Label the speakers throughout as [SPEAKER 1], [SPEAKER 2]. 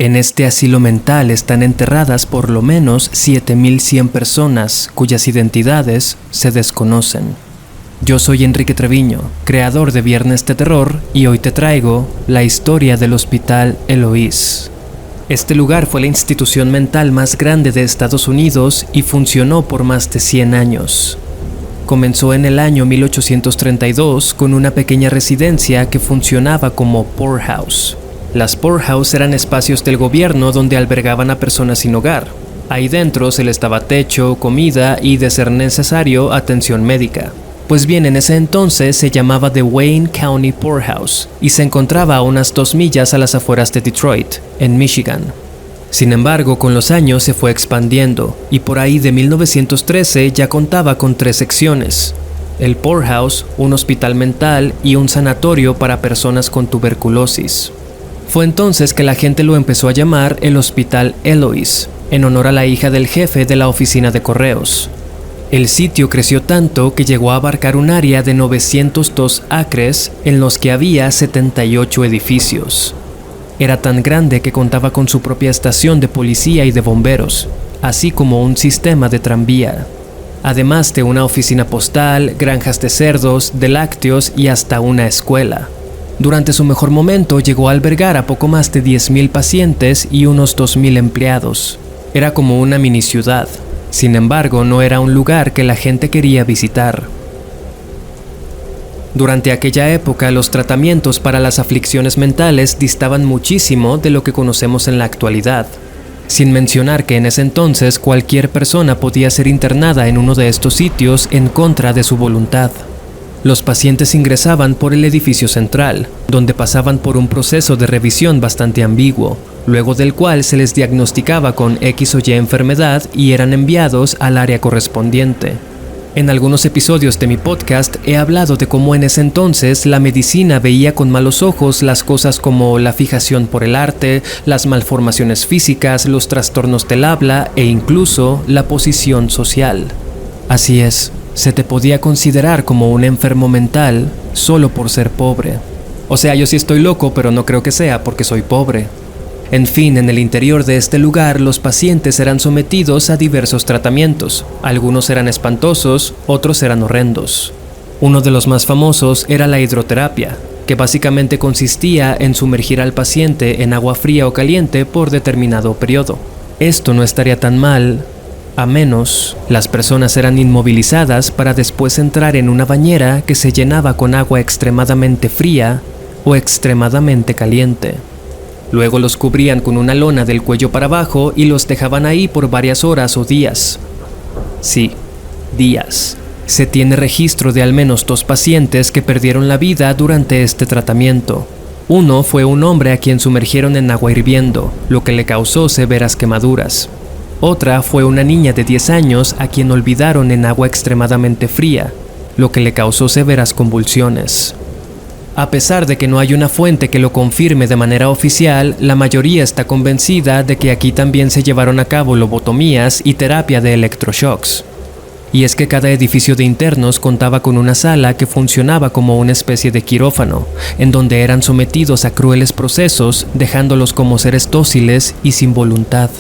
[SPEAKER 1] En este asilo mental están enterradas por lo menos 7.100 personas cuyas identidades se desconocen. Yo soy Enrique Treviño, creador de Viernes de Terror, y hoy te traigo la historia del Hospital Eloise. Este lugar fue la institución mental más grande de Estados Unidos y funcionó por más de 100 años. Comenzó en el año 1832 con una pequeña residencia que funcionaba como poorhouse. Las poorhouse eran espacios del gobierno donde albergaban a personas sin hogar. Ahí dentro se les daba techo, comida y, de ser necesario, atención médica. Pues bien, en ese entonces se llamaba The Wayne County Poorhouse y se encontraba a unas 2 millas a las afueras de Detroit, en Michigan. Sin embargo, con los años se fue expandiendo y por ahí de 1913 ya contaba con 3 secciones: el poorhouse, un hospital mental y un sanatorio para personas con tuberculosis. Fue entonces que la gente lo empezó a llamar el Hospital Eloise, en honor a la hija del jefe de la oficina de correos. El sitio creció tanto que llegó a abarcar un área de 902 acres en los que había 78 edificios. Era tan grande que contaba con su propia estación de policía y de bomberos, así como un sistema de tranvía, además de una oficina postal, granjas de cerdos, de lácteos y hasta una escuela. Durante su mejor momento llegó a albergar a poco más de 10.000 pacientes y unos 2.000 empleados. Era como una mini ciudad. Sin embargo, no era un lugar que la gente quería visitar. Durante aquella época, los tratamientos para las aflicciones mentales distaban muchísimo de lo que conocemos en la actualidad. Sin mencionar que en ese entonces cualquier persona podía ser internada en uno de estos sitios en contra de su voluntad. Los pacientes ingresaban por el edificio central, donde pasaban por un proceso de revisión bastante ambiguo, luego del cual se les diagnosticaba con X o Y enfermedad y eran enviados al área correspondiente. En algunos episodios de mi podcast he hablado de cómo en ese entonces la medicina veía con malos ojos las cosas como la fijación por el arte, las malformaciones físicas, los trastornos del habla e incluso la posición social. Así es. Se te podía considerar como un enfermo mental solo por ser pobre. O sea, yo sí estoy loco, pero no creo que sea porque soy pobre. En fin, en el interior de este lugar los pacientes eran sometidos a diversos tratamientos. Algunos eran espantosos, otros eran horrendos. Uno de los más famosos era la hidroterapia, que básicamente consistía en sumergir al paciente en agua fría o caliente por determinado periodo. Esto no estaría tan mal, a menos las personas eran inmovilizadas para después entrar en una bañera que se llenaba con agua extremadamente fría o extremadamente caliente. Luego los cubrían con una lona del cuello para abajo y los dejaban ahí por varias horas o días. Sí, días. Se tiene registro de al menos 2 pacientes que perdieron la vida durante este tratamiento. Uno fue un hombre a quien sumergieron en agua hirviendo, lo que le causó severas quemaduras. Otra fue una niña de 10 años a quien olvidaron en agua extremadamente fría, lo que le causó severas convulsiones. A pesar de que no hay una fuente que lo confirme de manera oficial, la mayoría está convencida de que aquí también se llevaron a cabo lobotomías y terapia de electroshocks. Y es que cada edificio de internos contaba con una sala que funcionaba como una especie de quirófano, en donde eran sometidos a crueles procesos, dejándolos como seres dóciles y sin voluntad.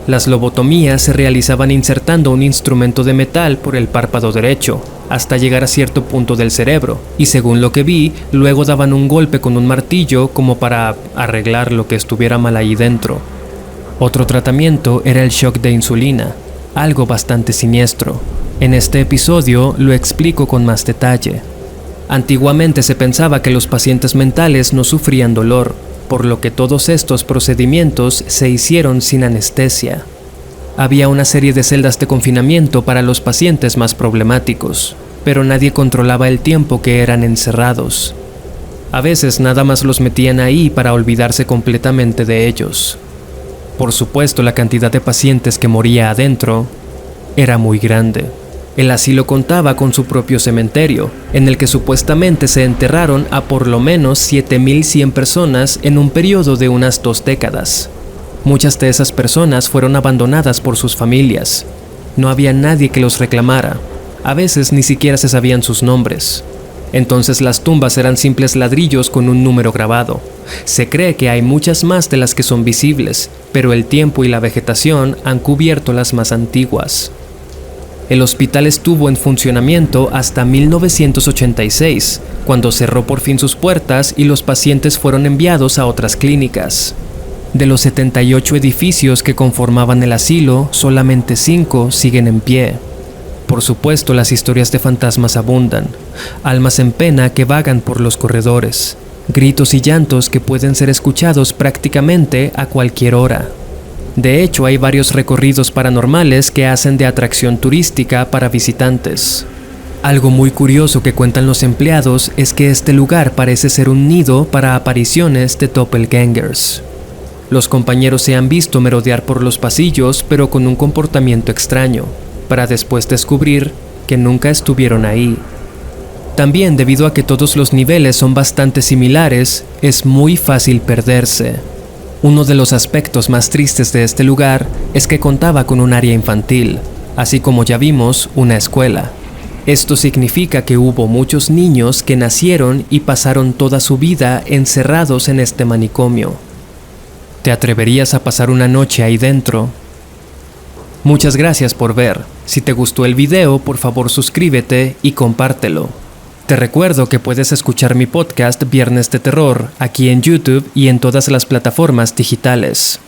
[SPEAKER 1] Las lobotomías se realizaban insertando un instrumento de metal por el párpado derecho, hasta llegar a cierto punto del cerebro, y según lo que vi, luego daban un golpe con un martillo como para arreglar lo que estuviera mal ahí dentro. Otro tratamiento era el shock de insulina, algo bastante siniestro. En este episodio lo explico con más detalle. Antiguamente se pensaba que los pacientes mentales no sufrían dolor, por lo que todos estos procedimientos se hicieron sin anestesia. Había una serie de celdas de confinamiento para los pacientes más problemáticos, pero nadie controlaba el tiempo que eran encerrados. A veces nada más los metían ahí para olvidarse completamente de ellos. Por supuesto, la cantidad de pacientes que moría adentro era muy grande. El asilo contaba con su propio cementerio, en el que supuestamente se enterraron a por lo menos 7.100 personas en un periodo de unas 2 décadas. Muchas de esas personas fueron abandonadas por sus familias. No había nadie que los reclamara. A veces ni siquiera se sabían sus nombres. Entonces las tumbas eran simples ladrillos con un número grabado. Se cree que hay muchas más de las que son visibles, pero el tiempo y la vegetación han cubierto las más antiguas. El hospital estuvo en funcionamiento hasta 1986, cuando cerró por fin sus puertas y los pacientes fueron enviados a otras clínicas. De los 78 edificios que conformaban el asilo, solamente 5 siguen en pie. Por supuesto, las historias de fantasmas abundan, almas en pena que vagan por los corredores, gritos y llantos que pueden ser escuchados prácticamente a cualquier hora. De hecho, hay varios recorridos paranormales que hacen de atracción turística para visitantes. Algo muy curioso que cuentan los empleados es que este lugar parece ser un nido para apariciones de doppelgangers. Los compañeros se han visto merodear por los pasillos, pero con un comportamiento extraño, para después descubrir que nunca estuvieron ahí. También, debido a que todos los niveles son bastante similares, es muy fácil perderse. Uno de los aspectos más tristes de este lugar es que contaba con un área infantil, así como ya vimos, una escuela. Esto significa que hubo muchos niños que nacieron y pasaron toda su vida encerrados en este manicomio. ¿Te atreverías a pasar una noche ahí dentro? Muchas gracias por ver. Si te gustó el video, por favor suscríbete y compártelo. Te recuerdo que puedes escuchar mi podcast Viernes de Terror aquí en YouTube y en todas las plataformas digitales.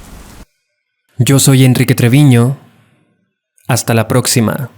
[SPEAKER 1] Yo soy Enrique Treviño. Hasta la próxima.